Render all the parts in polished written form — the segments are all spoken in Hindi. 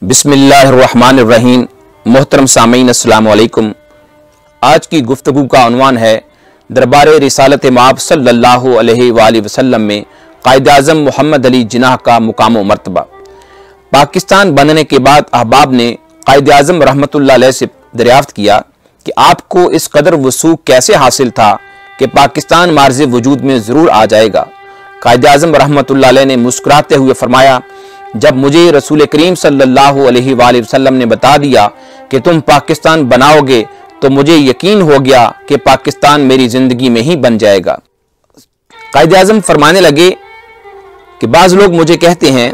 बिस्मिल्लाहिर्रहमानिर्रहीम। मोहतरम सामीन अस्सलाम वालेकुम। आज की गुफ्तगू का उन्वान है दरबार रसालत-ए-माब सल्लल्लाहु अलैहि वसल्लम में क़ाइद-ए-आज़म मोहम्मद अली जिन्नाह का मुकाम व मर्तबा। पाकिस्तान बनने के बाद अहबाब ने क़ाइद-ए-आज़म रहमतुल्लाह अलैह से दरियाफ्त किया कि आपको इस कदर वसूख कैसे हासिल था कि पाकिस्तान मार्ज़ वजूद में ज़रूर आ जाएगा। क़ाइद-ए-आज़म रहमतुल्लाह अलैह ने मुस्कुराते हुए फरमाया, जब मुझे रसूल करीम सल्लल्लाहु अलैहि वसल्लम ने बता दिया कि तुम पाकिस्तान बनाओगे तो मुझे यकीन हो गया कि पाकिस्तान मेरी ज़िंदगी में ही बन जाएगा। क़ाइद-ए-आज़म फरमाने लगे कि बाज़ लोग मुझे कहते हैं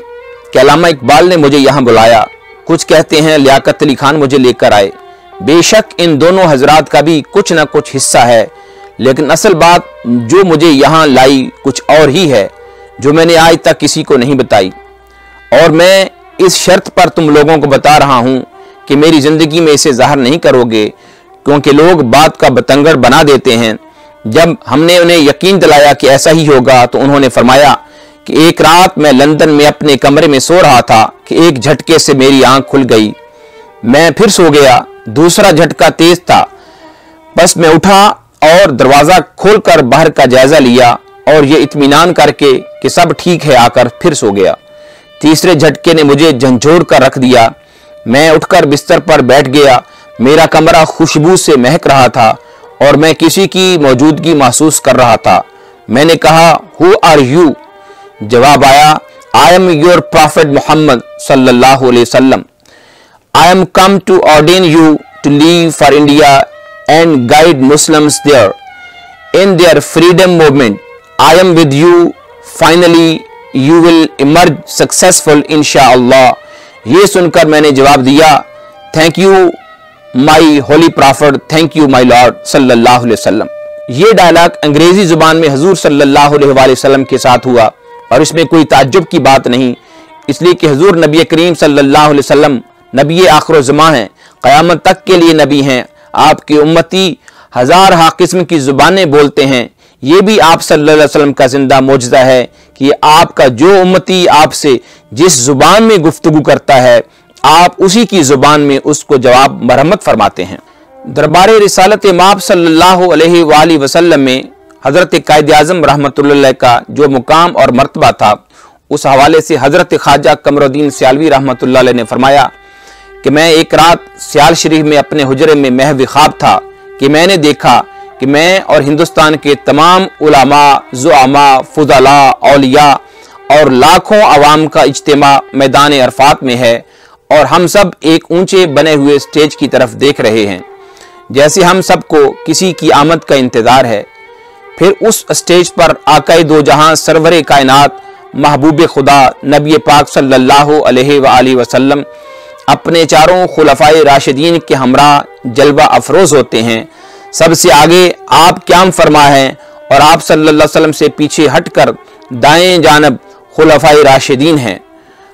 कि अल्लामा इकबाल ने मुझे यहाँ बुलाया, कुछ कहते हैं लियाकत अली खान मुझे लेकर आए। बेशक इन दोनों हजरात का भी कुछ न कुछ हिस्सा है, लेकिन असल बात जो मुझे यहाँ लाई कुछ और ही है जो मैंने आज तक किसी को नहीं बताई। और मैं इस शर्त पर तुम लोगों को बता रहा हूँ कि मेरी ज़िंदगी में इसे ज़ाहिर नहीं करोगे, क्योंकि लोग बात का बतंगड़ बना देते हैं। जब हमने उन्हें यकीन दिलाया कि ऐसा ही होगा तो उन्होंने फरमाया कि एक रात मैं लंदन में अपने कमरे में सो रहा था कि एक झटके से मेरी आंख खुल गई। मैं फिर सो गया। दूसरा झटका तेज था। बस मैं उठा और दरवाज़ा खोलकर बाहर का जायज़ा लिया और ये इत्मीनान करके कि सब ठीक है आकर फिर सो गया। तीसरे झटके ने मुझे झंझोड़ कर रख दिया। मैं उठकर बिस्तर पर बैठ गया। मेरा कमरा खुशबू से महक रहा था और मैं किसी की मौजूदगी महसूस कर रहा था। मैंने कहा, हु आर यू? जवाब आया, I am your prophet Mohammad सल्लल्लाहु अलैहि वसल्लम। I am come to ordain you to leave for India and guide Muslims there in their freedom movement. I am with you. Finally You will emerge successful इंशाअल्लाह। ये सुनकर मैंने जवाब दिया, thank you my holy prophet, thank you my lord सल्लल्लाहु अलैहि वसल्लम। ये डायलॉग अंग्रेजी जुबान में हुजूर सल्लल्लाहु अलैहि वसल्लम के साथ हुआ और इसमें कोई ताज्जुब की बात नहीं, इसलिए कि हुजूर नबी करीम सल्लल्लाहु अलैहि वसल्लम नबी आखिर ज़मां हैं, क़यामत तक के लिए नबी हैं। आपके उम्मती हजार हा किस्म की जुबानें बोलते हैं। ये भी आप सल्लल्लाहु अलैहि वसल्लम का जिंदा मोजज़ा है कि आपका जो उम्मती आपसे जिस जुबान में गुफ्तगू करता है आप उसी की जुबान में उसको जवाब मरहमत फरमाते हैं। दरबार रसालत-ए-माब सल्लल्लाहु अलैहि वसल्लम में हज़रत क़ाइद-ए-आज़म रहमतुल्लाह अलैह का जो मुकाम और मर्तबा था, उस हवाले से हज़रत ख्वाजा कमरुद्दीन सियालवी रहमतुल्लाह अलैह ने फरमाया कि मैं एक रात सियाल शरीफ में अपने हुजरे में महव ख्वाब था कि मैंने देखा कि मैं और हिंदुस्तान के तमाम उलमा, ज़ुआमा, फुज़ला, औलिया और लाखों अवाम का इज्तिमा मैदान अरफात में है और हम सब एक ऊंचे बने हुए स्टेज की तरफ देख रहे हैं, जैसे हम सबको किसी की आमद का इंतज़ार है। फिर उस स्टेज पर आकाए दो जहां सरवरे कायनात महबूब खुदा नबी पाक सल्लल्लाहु अलैहि वसल्लम अपने चारों खुलफाए राशिदीन के हमरा जलवा अफरोज होते हैं। सबसे आगे आप क़याम फरमा हैं और आप सल्लल्लाहु अलैहि वसल्लम से पीछे हटकर दाएं जानब खुलफाए राशिदीन हैं।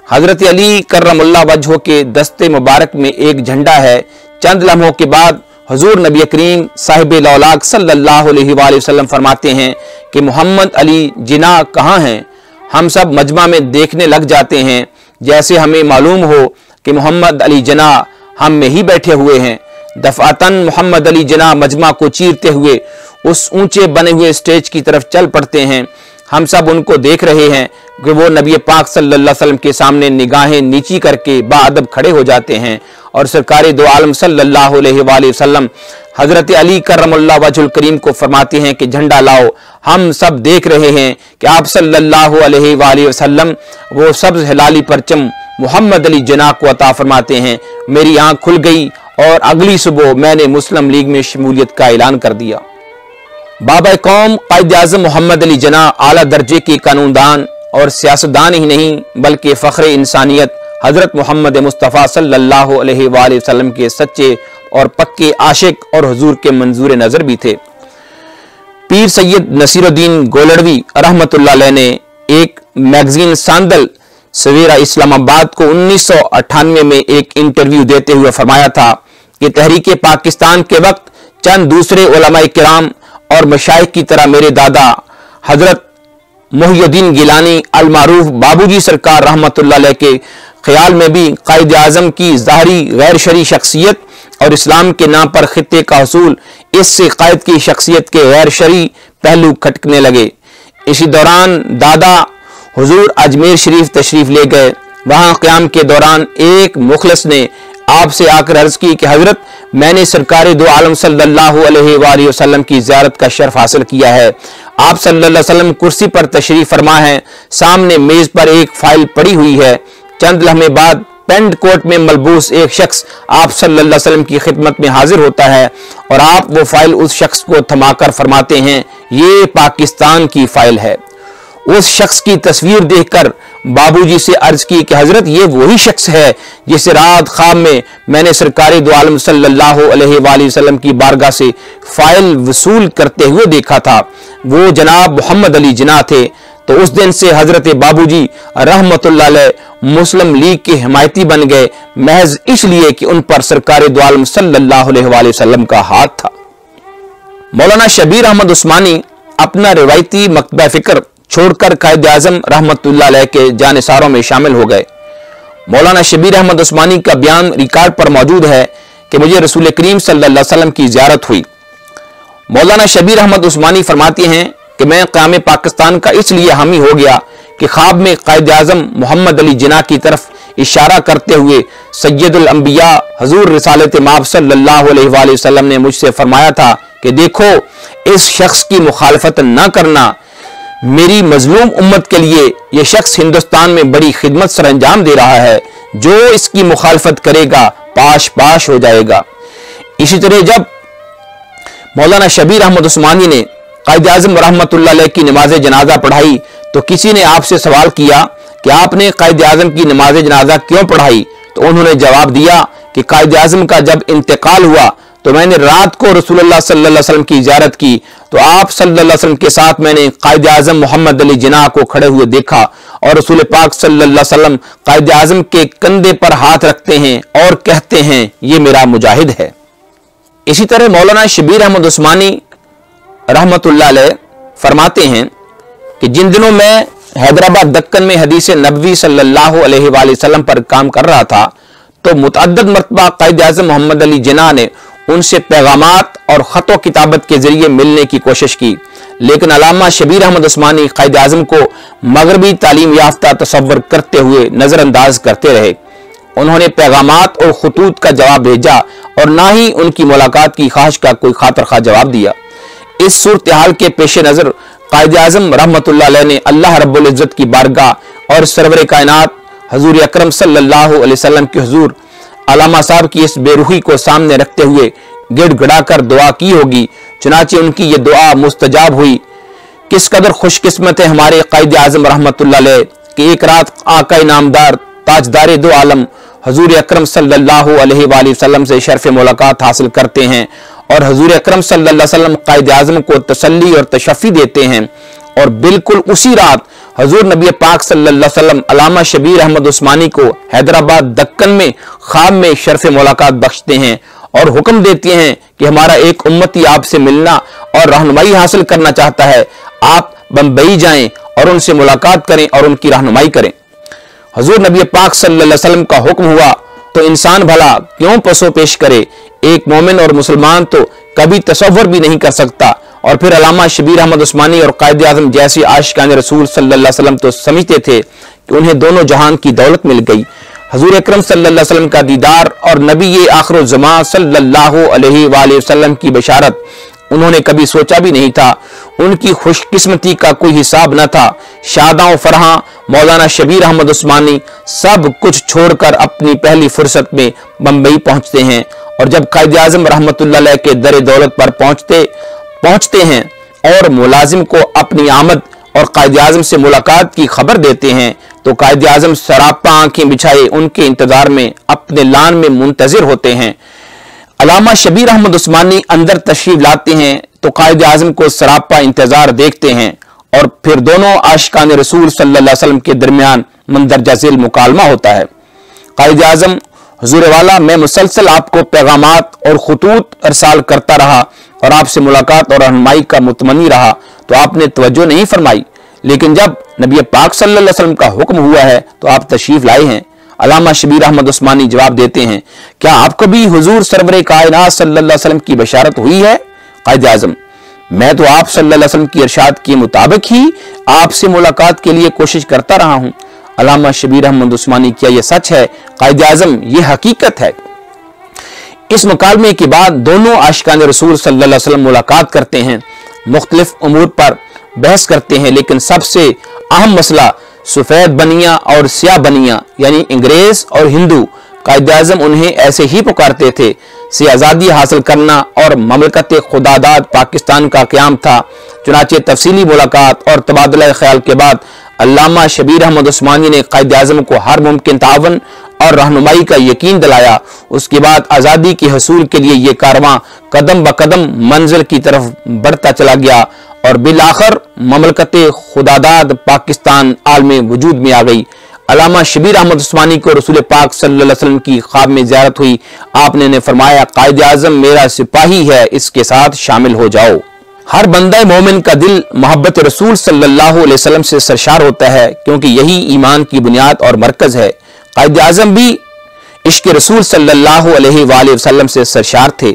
हज़रत अली कर्रमुल्लाह वजहो के दस्ते मुबारक में एक झंडा है। चंद लम्हों के बाद हुजूर नबी करीम साहिब लौलाक सल्लल्लाहु अलैहि वसल्लम फरमाते हैं कि मोहम्मद अली जिन्नाह कहाँ हैं? हम सब मजमा में देखने लग जाते हैं, जैसे हमें मालूम हो कि मोहम्मद अली जिन्नाह हम में ही बैठे हुए हैं। दफातन मोहम्मद अली जिन्नाह मजमा को चीरते हुए उस ऊंचे बने हुए स्टेज की तरफ चल पड़ते हैं। हम सब उनको देख रहे हैं कि वो नबी पाक सल्लल्लाहु अलैहि वसल्लम के सामने निगाहें नीची करके बाअदब खड़े हो जाते हैं और सरकार दो आलम सल्लल्लाहु अलैहि वसल्लम हज़रत अली कर्रमुल्लाह वजहुल करीम को फरमाते हैं कि झंडा लाओ। हम सब देख रहे हैं कि आप सल्लल्लाहु अलैहि वसल्लम वो सब्ज़ हिलाली परचम मोहम्मद अली जिन्नाह को अता फरमाते हैं। मेरी आँख खुल गई और अगली सुबह मैंने मुस्लिम लीग में शमूलियत का ऐलान कर दिया। बाबा कौम क़ाइद-ए-आज़म मोहम्मद अली जिन्नाह आला दर्जे के कानूनदान और सियासतदान ही नहीं बल्कि फ़ख्र इंसानियत हज़रत मोहम्मद मुस्तफ़ा सल्लल्लाहु अलैहि वसल्लम के सच्चे और पक्के आशिक और हुजूर के मंजूर नज़र भी थे। पीर सैयद नसीरुद्दीन गोलड़वी रहमतुल्लाह अलैह ने एक मैगजीन सांदल सवेरा इस्लामाबाद को 1998 में एक इंटरव्यू देते हुए फरमाया था कि तहरीके पाकिस्तान के वक्त चंद दूसरे उलमाए किराम और मशाइख की तरह मेरे दादा हजरत मुहियुद्दीन गिलानी अल मारूफ बाबूजी सरकार रहमतुल्लाह अलैह के ख्याल में भी कायद-ए-आज़म की ज़ाहरी गैर शरई शख्सियत और इस्लाम के नाम पर खित्ते का हसूल, इससे कायद की शख्सियत के गैर शरई पहलू खटकने लगे। इसी दौरान दादा हुजूर अजमेर शरीफ तशरीफ ले गए। वहां क़याम के दौरान एक मुखलिस ने आपसे आकर अर्ज की कि हजरत, मैंने सरकार दो आलम सल्लल्लाहु अलैहि वसल्लम की ज़ियारत का शर्फ हासिल किया है। आप सल्लल्लाहु अलैहि वसल्लम कुर्सी पर तशरीफ फरमा है, सामने मेज पर एक फाइल पड़ी हुई है। चंद लम्हे बाद पेंट कोट में मलबूस एक शख्स आप सल्लल्लाहु अलैहि वसल्लम की खिदमत में हाजिर होता है और आप वो फाइल उस शख्स को थमाकर फरमाते हैं, ये पाकिस्तान की फाइल है। उस शख्स की तस्वीर देखकर बाबूजी से अर्ज की कि हजरत, ये वही शख्स है जिसे रात ख्वाब में मैंने सरकार दो आलम सल्लल्लाहु अलैहि वसल्लम की बारगाह से फाइल वसूल करते हुए देखा था। वो जनाब मोहम्मद अली जिन्ना थे। तो उस दिन से हजरत बाबूजी रहमतुल्लाह अलैह मुस्लिम लीग के हिमायती बन गए, महज इसलिए कि उन पर सरकार दो आलम सल्लल्लाहु अलैहि वसल्लम का हाथ था। मौलाना शबीर अहमद उस्मानी अपना रिवायती मकतबा फिक्र छोड़कर कायद-ए-आज़म रहमतुल्लाह अलैह के जानिसारों में शामिल हो गए। मौलाना शबीर अहमद उस्मानी का बयान रिकॉर्ड पर मौजूद है कि मुझे रसूल करीम सल्लल्लाहु अलैहि वसल्लम की ज़ियारत हुई। मौलाना शबीर अहमद उस्मानी फरमाते हैं कि मैं क़याम पाकिस्तान का इसलिए हामी हो गया कि ख्वाब में कायद-ए-आज़म मोहम्मद अली जिन्ना की तरफ इशारा करते हुए सैयदुल अंबिया हुज़ूर रसालत-ए-माब सल्लल्लाहु अलैहि वसल्लम ने मुझसे फरमाया था कि देखो, इस शख्स की मुखालफत न करना। मेरी मजलूम उम्मत के लिए यह शख्स हिंदुस्तान में बड़ी खिदमत सर अंजाम दे रहा है, जो इसकी मुखालफत करेगा पाश पाश हो जाएगा। इसी तरह जब मौलाना शबीर अहमद उस्मानी ने कायद-ए-आज़म रहमतुल्लाह अलैह की नमाज जनाजा पढ़ाई तो किसी ने आपसे सवाल किया कि आपने कायद-ए-आज़म की नमाज जनाजा क्यों पढ़ाई? तो उन्होंने जवाब दिया कि कायद-ए-आज़म का जब इंतकाल हुआ तो मैंने रात को रसूलुल्लाह सल्लल्लाहु अलैहि वसल्लम की ज़ियारत की, तो आप सल्लल्लाहु अलैहि वसल्लम के साथ मैंने कायद-ए-आज़म मोहम्मद अली जिन्ना को खड़े हुए देखा और रसूल पाक सल्लल्लाहु अलैहि वसल्लम कायद-ए-आज़म के कंधे पर हाथ रखते हैं और कहते हैं, ये मेरा मुजाहिद है। इसी तरह मौलाना शबीर अहमद उस्मानी रहमतुल्लाह अलैह फरमाते हैं कि जिन दिनों मैं हैदराबाद दक्कन में हदीस नबवी सल्लल्लाहु अलैहि वसल्लम पर काम कर रहा था तो मुतअद्दिद मरतबा कायद-ए-आज़म मोहम्मद अली जिन्ना ने उनसे पैगामात और ख़तो किताबत के जरिए मिलने की कोशिश की, लेकिन अल्लामा शबीर अहमद उस्मानी कायद-ए-आज़म को मगरबी तालीम याफ्ता तसव्वुर करते हुए नज़रअंदाज करते रहे। उन्होंने पैगामात और खतूत का जवाब भेजा और ना ही उनकी मुलाकात की ख्वाहिश का कोई खातर खा जवाब दिया। इस सूरत हाल के पेश नज़र कायद-ए-आज़म रहमतुल्लाह अलैह ने अल्लाह रब्बुल इज़्ज़त की बारगाह और सरवर कायनात हुज़ूर अकरम सल्लल्लाहु अलैहि वसल्लम के हुज़ूर अल्लामा साहब की इस बेरुखी को सामने रखते हुए गिड़गिड़ाकर दुआ की होगी। चुनाचे उनकी ये दुआ मुस्तजाब हुई। किस कदर खुशकिस्मत है हमारे कायद-ए-आज़म रहमतुल्लाह अलैह कि एक रात आका नामदार ताजदार दो आलम हुज़ूर अकरम सल्लल्लाहु अलैहि वसल्लम से शर्फ मुलाकात हासिल करते हैं और हुज़ूर अकरम सल्लल्लाहु अलैहि वसल्लम कायद-ए-आज़म को तसल्ली और तशफ़ी देते हैं और बिल्कुल उसी रात हुज़ूर नबी पाक सल्लल्लाहु अलैहि वसल्लम अल्लामा शबीर अहमद उस्मानी को हैदराबाद दक्कन में ख्वाब में शर्फ मुलाकात बख्शते हैं और हुक्म देते हैं कि हमारा एक उम्मती आपसे मिलना और रहनुमाई हासिल करना चाहता है, आप बम्बई जाएं और उनसे मुलाकात करें और उनकी रहनुमाई करें। हुज़ूर नबी पाक सल्लल्लाहु अलैहि वसल्लम का हुक्म हुआ तो इंसान भला क्यों पसो पेश करे, एक मोमिन और मुसलमान तो कभी तसव्वुर भी नहीं कर सकता। और फिर अल्लामा शबीर अहमद उस्मानी और कायद-ए-आज़म जैसे आशिकान रसूल सल्लल्लाहु अलैहि वसल्लम तो समझते थे कि उन्हें दोनों जहान की दौलत मिल गई। हुज़ूर अकरम सल्लल्लाहु अलैहि वसल्लम का दीदार और नबी आखिर ज़मां सल्लल्लाहु अलैहि वसल्लम की बशारत उन्होंने कभी सोचा भी नहीं था। उनकी खुशकिस्मती का कोई हिसाब न था। शादा फरहा मौलाना शबीर अहमद उस्मानी सब कुछ छोड़कर अपनी पहली फुर्सत में बम्बई पहुंचते हैं और जब कायद-ए-आज़म रहमतुल्लाह अलैह के दर दौलत पर पहुंचते हैं और मुलाजिम को अपनी आमद और कायद-ए-आज़म से मुलाकात की खबर देते हैं तो कायद-ए-आज़म सरापा आंखें बिछाए उनके इंतजार में अपने लान में मुंतजिर होते हैं। अल्लामा शबीर अहमद उस्मानी अंदर तशरीफ लाते हैं तो कायद-ए-आज़म को सरापा इंतजार देखते हैं और फिर दोनों आशिकान रसूल सल्लल्लाहु अलैहि वसल्लम के दरमियान मंदरजा ज़ेल मुकालमा होता है। कायद-ए-आज़म हुज़ूर वाला, मैं मुसलसल आपको पैगामात और खतूत अरसाल करता रहा और आपसे मुलाकात और रहनुमाई का मुतमनी रहा तो आपने तवज्जो नहीं फरमाई, लेकिन जब नबी पाक सल्लल्लाहु अलैहि वसल्लम का हुक्म हुआ है तो आप तशरीफ लाए हैं। अल्लामा शबीर अहमद उस्मानी जवाब देते हैं, क्या आपको भी हुजूर सरवरे कायनात सल्लल्लाहु अलैहि वसल्लम की बशारत हुई है? कायद-ए-आज़म, मैं तो आप सल्लल्लाहु अलैहि वसल्लम की इरशाद के मुताबिक ही आपसे मुलाकात के लिए कोशिश करता रहा हूं। अल्लामा शबीर अहमद उस्मानी, क्या यह सच है? कायद-ए-आज़म, ये हकीकत है। इस मुकालमे के बाद दोनों आशिकान रसूल सल्लल्लाहु अलैहि वसल्लम मुलाकात करते हैं, मुख्तलिफ उमूर पर बहस करते हैं, लेकिन सबसे अहम मसला सफेद बनिया और स्याह बनिया यानी अंग्रेज और हिंदू, कायद-ए-आज़म उन्हें ऐसे ही पुकारते थे, से आज़ादी हासिल करना और ममलकत खुदादाद पाकिस्तान का क़याम था। चुनाचे तफसीली मुलाकात और तबादला ख्याल के बाद अल्लामा शबीर अहमद उस्मानी ने कायद-ए-आज़म को हर मुमकिन तावन और रहनुमाई का यकीन दिलाया। उसके बाद आज़ादी के हसूल के लिए ये कारवां कदम ब कदम मंजिल की तरफ बढ़ता चला गया और बिलाखिर ममलकत खुदादाद पाकिस्तान आलमे वजूद में आ गई। अल्लामा शबीर अहमद उस्मानी को रसूल पाक सल्लल्लाहु अलैहि वसल्लम की ख्वाब में ज़ियारत हुई। आपने ने फरमाया, कायद-ए-आज़म मेरा सिपाही है, इसके साथ शामिल हो जाओ। हर बंदा मोमिन का दिल मोहब्बत रसूल सल्लल्लाहु अलैहि वसल्लम से सरशार होता है, क्योंकि यही ईमान की बुनियाद और मरकज है। कायद-ए-आज़म भी इश्क रसूल सल्लल्लाहु अलैहि वसल्लम से सरशार थे।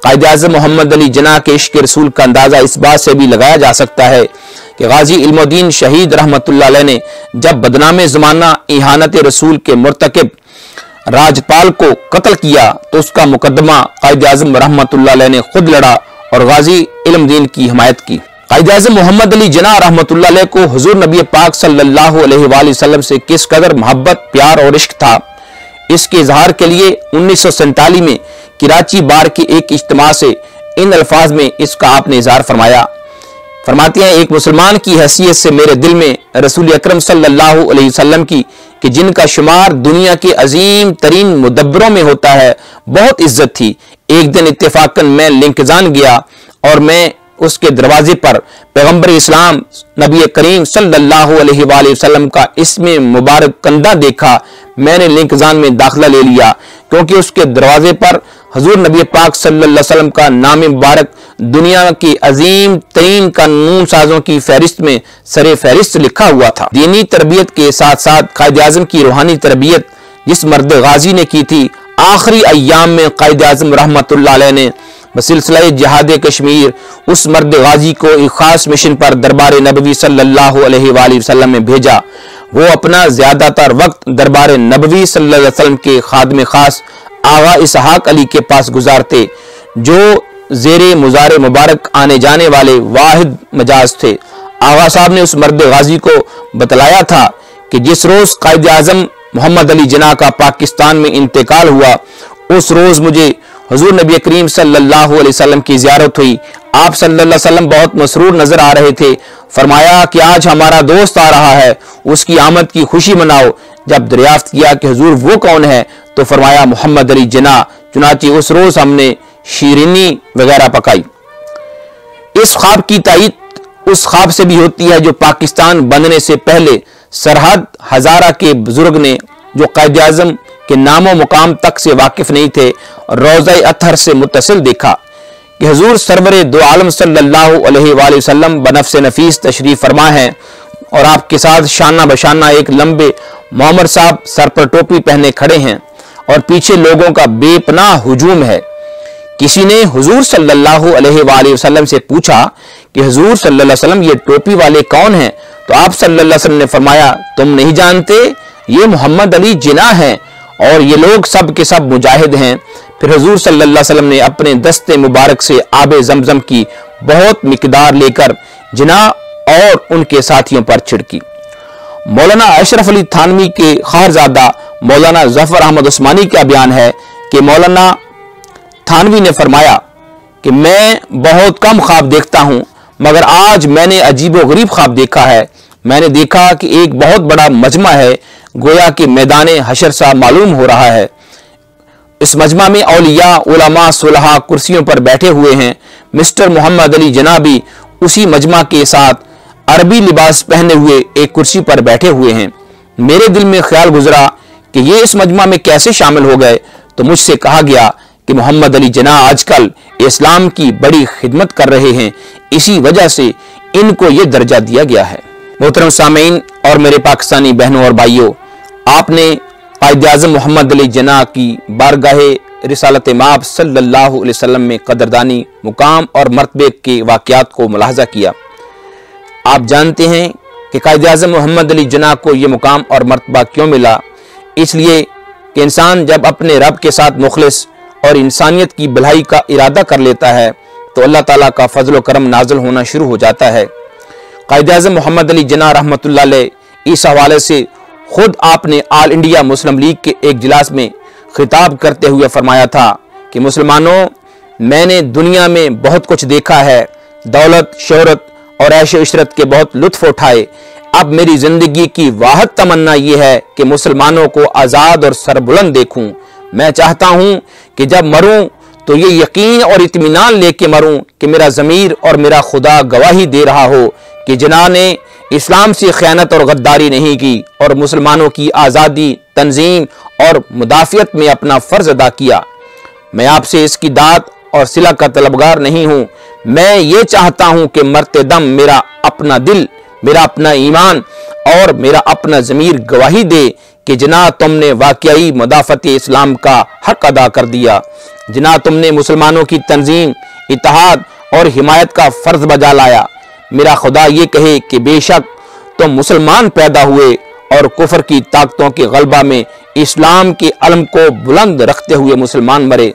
कायद-ए-आज़म मोहम्मद अली जिन्ना के इश्क रसूल का अंदाजा इस बात से भी लगाया जा सकता है कि गाजी इल्मुद्दीन शहीद रहमतुल्लाह अलैह ने जब बदनामे ज़माना इहानत रसूल के मुर्तकिब राजपाल को कत्ल किया तो उसका मुकदमा कायद-ए-आज़म रहमतुल्लाह अलैह ने खुद लड़ा और गाजी इल्मुद्दीन की हिमायत की। कायद-ए-आज़म मोहम्मद अली जिन्ना रहमतुल्लाह अलैह को हुजूर नबी पाक सल्लल्लाहु अलैहि वसल्लम से किस कदर मोहब्बत, प्यार और इश्क था, इसके इजहार के लिए 1947 में कराची बार के एक इज्तिमा से इन अल्फाज में इसका आपने इजहार फरमाया। फरमाते हैं, एक मुसलमान की हैसियत से मेरे दिल में रसूल अकरम सल्लल्लाहु अलैहि वसल्लम की कि जिनका शुमार दुनिया के अजीम तरीन मुदब्बरों में होता है, बहुत इज्जत थी। एक दिन इत्तेफाकन मैं लिंकजान गया और मैं उसके दरवाजे पर पैगंबर इस्लाम नबी करीम सल्लल्लाहु अलैहि वसल्लम का इसमें मुबारक कंधा देखा। मैंने लिंकजान में दाखिला ले लिया, क्योंकि उसके दरवाजे पर हुजूर नबी पाक सल्लल्लाहु अलैहि वसल्लम का नाम मुबारक दुनिया की अजीम तरीन कानून साजों की फहरिस्त में सरे फहरिस्त लिखा हुआ था। दीनी तरबियत के साथ साथ कायद-ए-आज़म की रूहानी तरबियत जिस मर्द गाजी ने की थी, आखिरी अय्याम में कायद-ए-आज़म रहमतुल्लाह अलैह ने बसिलसिला जिहाद कश्मीर उस मर्द गाजी को एक खास मिशन पर दरबार नबवी सल्लल्लाहु अलैहि वसल्लम में भेजा। वो अपना ज्यादातर वक्त दरबार नबवी सल्लल्लाहु अलैहि वसल्लम के खादमे खास आगा इसहाक अली के पास गुजारते, जो जेरे मुजार मुबारक आने जाने वाले वाहिद मजाज थे। आगा साहब ने उस मर्द गाजी को बतलाया था कि जिस रोज कायद-ए-आज़म मोहम्मद अली जिन्ना का पाकिस्तान में इंतकाल हुआ, उस रोज मुझे हुजूर नबी करीम सल्लल्लाहु अलैहि वसल्लम की ज़ियारत हुई। आप सल्लल्लाहु अलैहि वसल्लम बहुत मसरूर नजर आ रहे थे। फरमाया कि आज हमारा दोस्त आ रहा है, उसकी आमद की खुशी मनाओ। जब दरियाफ्त किया कि हुजूर वो कौन है, तो फरमाया मोहम्मद अली जिन्ना। चुनाचे उस रोज हमने शीरीनी वगैरह पकाई। इस ख्वाब की तायीद उस ख्वाब से भी होती है जो पाकिस्तान बनने से पहले सरहद हजारा के बुजुर्ग ने, जो कायद-ए-आज़म के नामो मुकाम तक से वाकिफ नहीं थे, रोज़ा अतहर से मुत्तसिल देखा कि हुजूर सरवरे दो आलम सल्लल्लाहु अलैहि वसल्लम बनफ्स नफीस तशरीफ फरमा है और आपके साथ शाना बशाना एक लंबे मोहम्मद साहब सर पर टोपी पहने खड़े हैं और पीछे लोगों का बेपनाह हुजूम है। किसी ने हुजूर सल्लल्लाहु अलैहि वसल्लम से पूछा कि हुजूर सल्लल्लाहु अलैहि वसल्लम ये टोपी वाले कौन हैं? तो आप सल्लल्लाहु अलैहि वसल्लम ने फरमाया, तुम नहीं जानते, ये मोहम्मद अली जिन्ना हैं और ये लोग सब के सब मुजाहिद हैं। फिर हुजूर सल्लल्लाहु अलैहि वसल्लम ने अपने दस्ते मुबारक से आबे जमजम की बहुत मिकदार लेकर जिन्ना और उनके साथियों पर छिड़की। मौलाना अशरफ अली थानवी के खारजादा मौलाना जफर अहमद उस्मानी का बयान है कि मौलाना थानवी ने फरमाया कि मैं बहुत कम ख्वाब देखता हूं, मगर आज मैंने अजीबो गरीब ख्वाब देखा है। मैंने देखा कि एक बहुत बड़ा मजमा है, गोया के मैदान हशर सा मालूम हो रहा है। इस मजमा में औलिया, उलमा, सुलहा कुर्सियों पर बैठे हुए हैं। मिस्टर मोहम्मद अली जिन्ना भी उसी मजमा के साथ अरबी लिबास पहने हुए एक कुर्सी पर बैठे हुए हैं। मेरे दिल में ख्याल गुजरा कि ये इस मजमा में कैसे शामिल हो गए, तो मुझसे कहा गया कि मोहम्मद अली जिन्ना आजकल इस्लाम की बड़ी खिदमत कर रहे हैं, इसी वजह से इनको ये दर्जा दिया गया है। मोहतरम सामीन और मेरे पाकिस्तानी बहनों और भाइयों, आपने क़ाइद-ए-आज़म मोहम्मद अली जिन्नाह की बारगाहे रिसालत-ए-माब सल्लल्लाहु अलैहि वसल्लम में कदरदानी, मुकाम और मर्तबे के वाक़यात को मुलाहज़ा किया। आप जानते हैं कि क़ाइद-ए-आज़म मोहम्मद अली जिन्नाह को ये मुकाम और मर्तबा क्यों मिला? इसलिए कि इंसान जब अपने रब के साथ मुखलिस और इंसानियत की भलाई का इरादा कर लेता है तो अल्लाह ताला का फजल व करम नाज़िल होना शुरू हो जाता है। क़ाइद-ए-आज़म मोहम्मद अली जिन्नाह रहमतुल्लाह अलैह इस हवाले से खुद आपने ऑल इंडिया मुस्लिम लीग के एक इजलास में खिताब करते हुए फरमाया था कि मुसलमानों, मैंने दुनिया में बहुत कुछ देखा है, दौलत, शोहरत और ऐश इशरत के बहुत लुत्फ उठाए। अब मेरी जिंदगी की वाहद तमन्ना ये है कि मुसलमानों को आज़ाद और सरबुलंद देखूं। मैं चाहता हूं कि जब मरूं तो ये यकीन और इत्मीनान लेके मरूं कि मेरा ज़मीर और मेरा खुदा गवाही दे रहा हो कि जिन्नाह ने इस्लाम से खयानत और गद्दारी नहीं की और मुसलमानों की आज़ादी, तंजीम और मुदाफ़ियत में अपना फ़र्ज अदा किया। मैं आपसे इसकी दात और सिला का तलबगार नहीं हूँ। मैं ये चाहता हूँ कि मरते दम मेरा अपना दिल, मेरा अपना ईमान और मेरा अपना ज़मीर गवाही दे कि जिन्नाह तुमने वाकई मुदाफ़त इस्लाम का हक अदा कर दिया। जिन्नाह तुमने मुसलमानों की तंजीम, इत्तेहाद और हिमायत का फ़र्ज बजा लाया। मेरा खुदा ये कहे कि बेशक तुम मुसलमान पैदा हुए और कुफर की ताकतों के गलबा में इस्लाम के अलम को बुलंद रखते हुए मुसलमान मरे।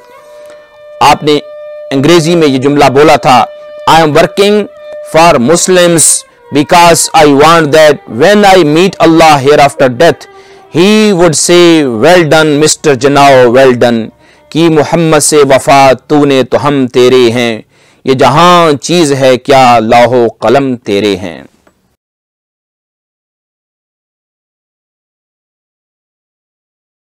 आपने अंग्रेजी में ये जुमला बोला था, I am working for Muslims because I want that when I meet Allah hereafter death he would say well done mister Jinnah, well done, कि मोहम्मद से वफा तूने तो हम तेरे हैं, ये जहां चीज है क्या लौहो कलम तेरे हैं।